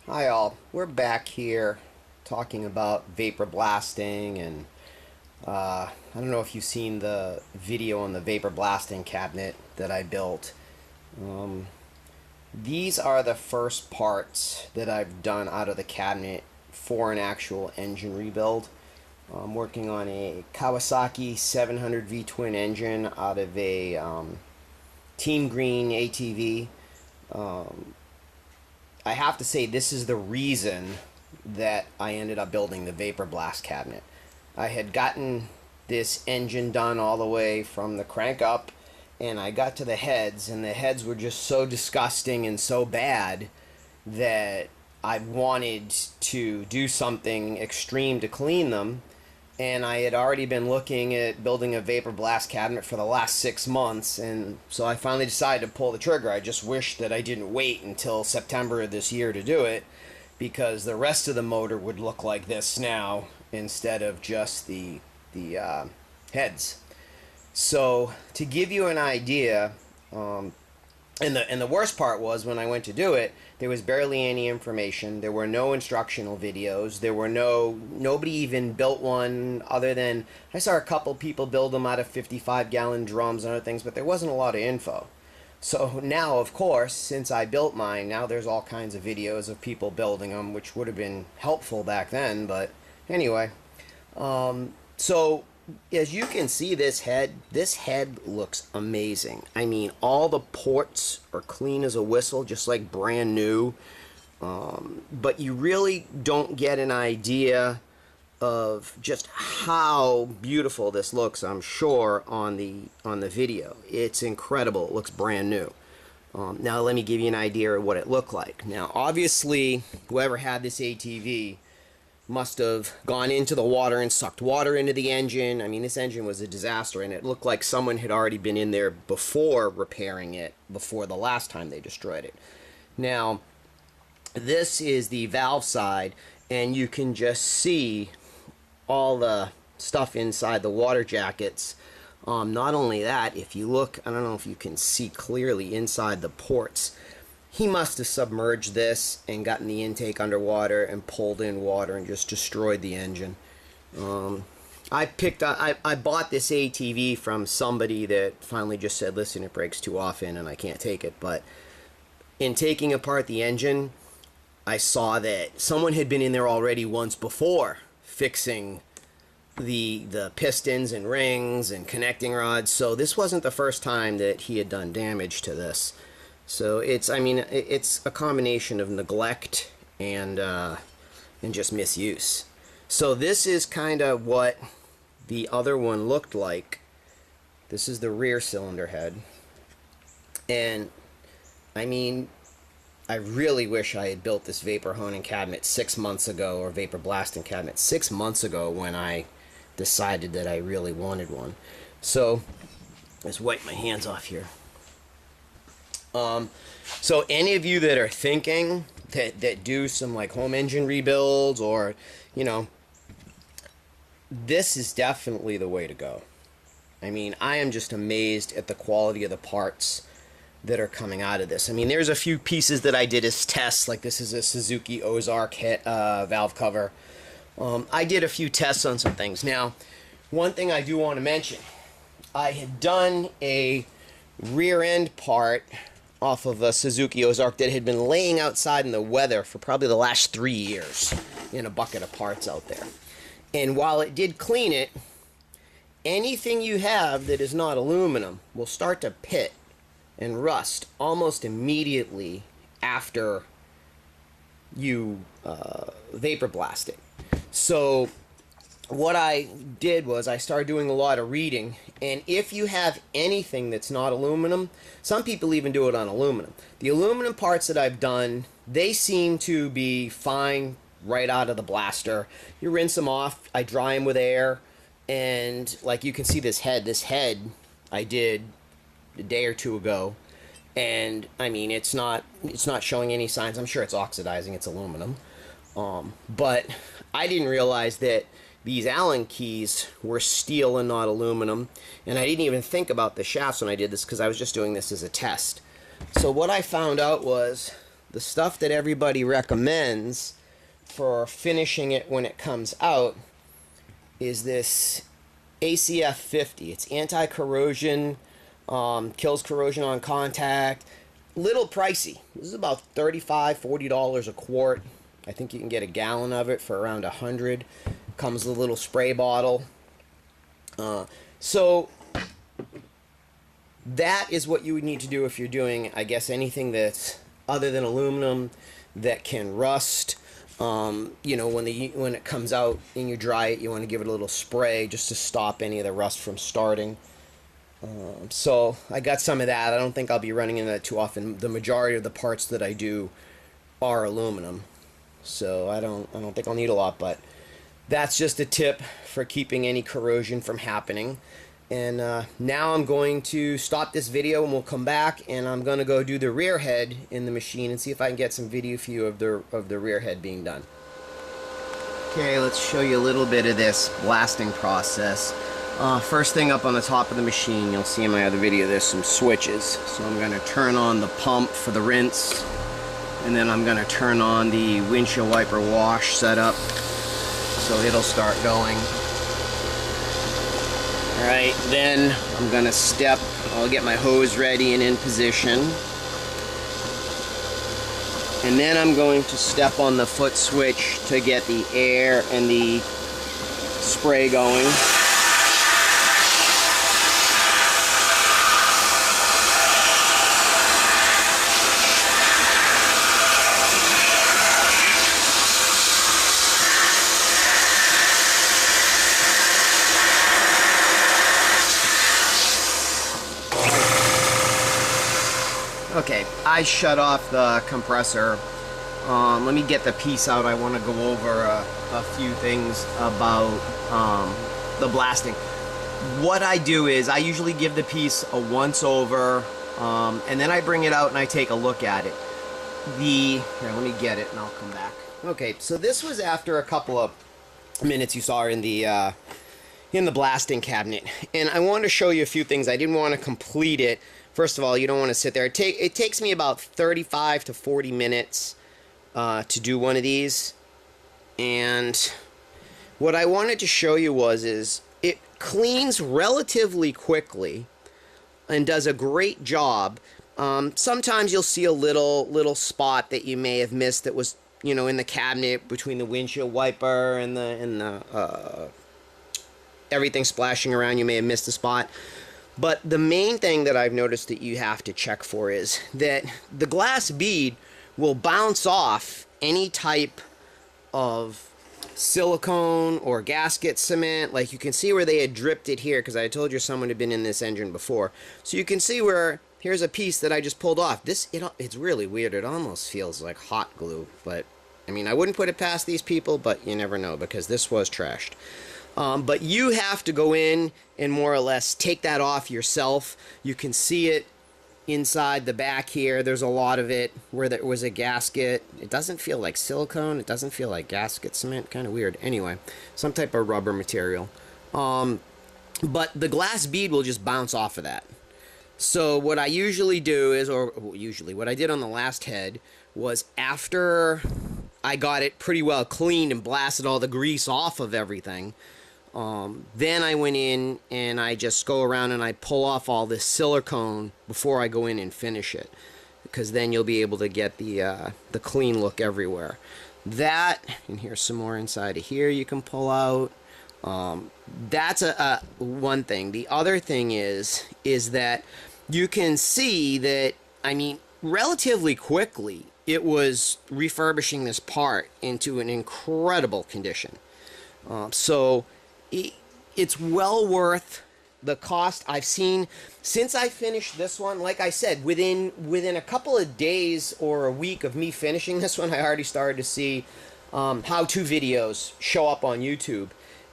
Hi all, we're back here talking about vapor blasting and I don't know if you've seen the video on the vapor blasting cabinet that I built. Um, these are the first parts that I've done out of the cabinet for an actual engine rebuild. I'm working on a Kawasaki 700V twin engine out of a Team Green ATV. I have to say this is the reason that I ended up building the Vapor Blast cabinet. I had gotten this engine done all the way from the crank up, and I got to the heads, and the heads were just so disgusting and so bad that I wanted to do something extreme to clean them. And I had already been looking at building a Vapor Blast cabinet for the last 6 months, and so I finally decided to pull the trigger. I just wish that I didn't wait until September of this year to do it, because the rest of the motor would look like this now instead of just the heads. So to give you an idea, and the worst part was when I went to do it, there was barely any information. There were no instructional videos. There were nobody even built one other than I saw a couple people build them out of 55-gallon drums and other things, but there wasn't a lot of info. So now, of course, since I built mine, now there's all kinds of videos of people building them, which would have been helpful back then. But anyway, so as you can see, this head looks amazing. I mean, all the ports are clean as a whistle, just like brand new. But you really don't get an idea of just how beautiful this looks, I'm sure, on the video. It's incredible. It looks brand new. Now let me give you an idea of what it looked like. Now obviously whoever had this ATV must have gone into the water and sucked water into the engine. I mean, this engine was a disaster, and it looked like someone had already been in there before repairing it, before the last time they destroyed it. Now this is the valve side, and you can just see all the stuff inside the water jackets. Not only that, if you look, I don't know if you can see clearly inside the ports, he must have submerged this and gotten the intake underwater and pulled in water and just destroyed the engine. I bought this ATV from somebody that finally just said, listen, it breaks too often and I can't take it. But in taking apart the engine, I saw that someone had been in there already once before fixing the pistons and rings and connecting rods. So this wasn't the first time that he had done damage to this. So it's a combination of neglect and just misuse. So this is kind of what the other one looked like. This is the rear cylinder head. And I mean, I really wish I had built this vapor honing cabinet 6 months ago, or vapor blasting cabinet 6 months ago, when I decided that I really wanted one. So let's wipe my hands off here. So any of you that are thinking that do some like home engine rebuilds, or this is definitely the way to go. I mean, I am just amazed at the quality of the parts that are coming out of this. I mean, there's a few pieces that I did as tests, like this is a Suzuki Ozark valve cover. I did a few tests on some things. Now, one thing I do want to mention, I had done a rear end part off of a Suzuki Ozark that had been laying outside in the weather for probably the last 3 years in a bucket of parts out there. And while it did clean it, anything you have that is not aluminum will start to pit and rust almost immediately after you vapor blast it. So what I did was I started doing a lot of reading, and if you have anything that's not aluminum, some people even do it on aluminum. The aluminum parts that I've done, they seem to be fine right out of the blaster. You rinse them off, I dry them with air, and like you can see this head I did a day or two ago, and I mean it's not showing any signs. I'm sure it's oxidizing, it's aluminum. But I didn't realize that these Allen keys were steel and not aluminum, and I didn't even think about the shafts when I did this because I was just doing this as a test. So what I found out was the stuff that everybody recommends for finishing it when it comes out is this ACF 50. It's anti-corrosion, kills corrosion on contact. Little pricey. This is about $35–40 a quart. I think you can get a gallon of it for around $100. Comes with a little spray bottle. So that is what you would need to do if you're doing, I guess, anything that's other than aluminum that can rust. You know, when it comes out and you dry it, you want to give it a little spray just to stop any of the rust from starting. So I got some of that. I don't think I'll be running into that too often. The majority of the parts that I do are aluminum, so I don't think I'll need a lot. But that's just a tip for keeping any corrosion from happening. And now I'm going to stop this video and we'll come back, and I'm going to go do the rear head in the machine and see if I can get some video for you of the rear head being done. Okay, let's show you a little bit of this blasting process. First thing up on the top of the machine, you'll see in my other video, there's some switches. So I'm going to turn on the pump for the rinse, and then I'm going to turn on the windshield wiper wash setup so it'll start going. Alright, then I'm going to I'll get my hose ready and in position. And then I'm going to step on the foot switch to get the air and the spray going. Okay, I shut off the compressor. Let me get the piece out. I want to go over a few things about the blasting. What I do is I usually give the piece a once over, and then I bring it out and I take a look at it. Here, let me get it and I'll come back. Okay, so this was after a couple of minutes you saw in the blasting cabinet, and I wanted to show you a few things. I didn't want to complete it. First of all, you don't want to sit there. It takes me about 35 to 40 minutes to do one of these. And what I wanted to show you is it cleans relatively quickly and does a great job. Sometimes you'll see a little spot that you may have missed that was, you know, in the cabinet between the windshield wiper and the everything splashing around. You may have missed a spot. But the main thing that I've noticed that you have to check for is that the glass bead will bounce off any type of silicone or gasket cement. Like you can see where they had dripped it here, because I told you someone had been in this engine before. So you can see where here's a piece that I just pulled off. It's really weird. It almost feels like hot glue. But I mean, I wouldn't put it past these people, but you never know, because this was trashed. But you have to go in and more or less take that off yourself. You can see it inside the back here. There's a lot of it where there was a gasket. It doesn't feel like silicone. It doesn't feel like gasket cement. Kind of weird. Anyway, some type of rubber material. But the glass bead will just bounce off of that. So what I usually do is, what I did on the last head was, after I got it pretty well cleaned and blasted all the grease off of everything, then I went in and I just go around and I pull off all this silicone before I go in and finish it, because then you'll be able to get the clean look everywhere. That, and here's some more inside of here you can pull out. That's one thing. The other thing is that you can see that, I mean, relatively quickly it was refurbishing this part into an incredible condition. So it's well worth the cost. I've seen, since I finished this one, like I said, within a couple of days or a week of me finishing this one, I already started to see how-to videos show up on YouTube.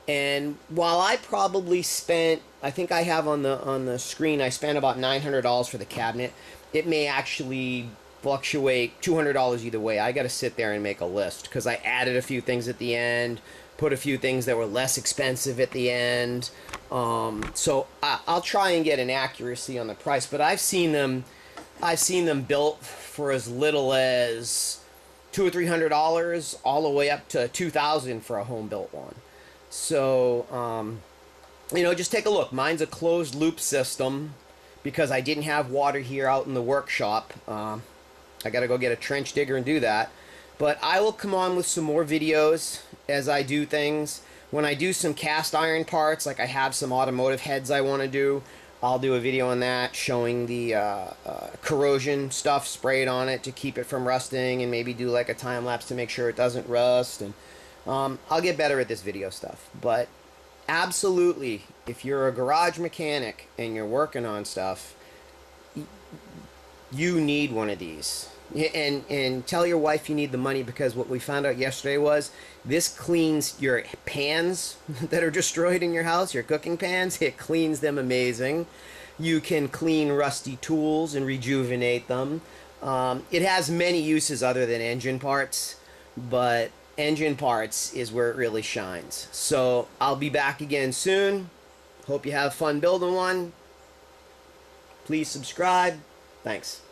And while I probably spent, I think I have on the screen, I spent about $900 for the cabinet. It may actually fluctuate $200 either way. I got to sit there and make a list, because I added a few things at the end, put a few things that were less expensive at the end. So I'll try and get an accuracy on the price, but I've seen them I've seen them built for as little as $200 or $300, all the way up to $2,000 for a home built one. So, just take a look. Mine's a closed loop system because I didn't have water here out in the workshop. I got to go get a trench digger and do that. But I will come on with some more videos as I do things. When I do some cast iron parts, like I have some automotive heads I want to do, I'll do a video on that showing the corrosion stuff sprayed on it to keep it from rusting, and maybe do like a time lapse to make sure it doesn't rust. And I'll get better at this video stuff. But absolutely, if you're a garage mechanic and you're working on stuff, you need one of these. And tell your wife you need the money, because what we found out yesterday was this cleans your pans that are destroyed in your house, your cooking pans. It cleans them amazing. You can clean rusty tools and rejuvenate them. It has many uses other than engine parts, but engine parts is where it really shines. So I'll be back again soon. Hope you have fun building one. Please subscribe. Thanks.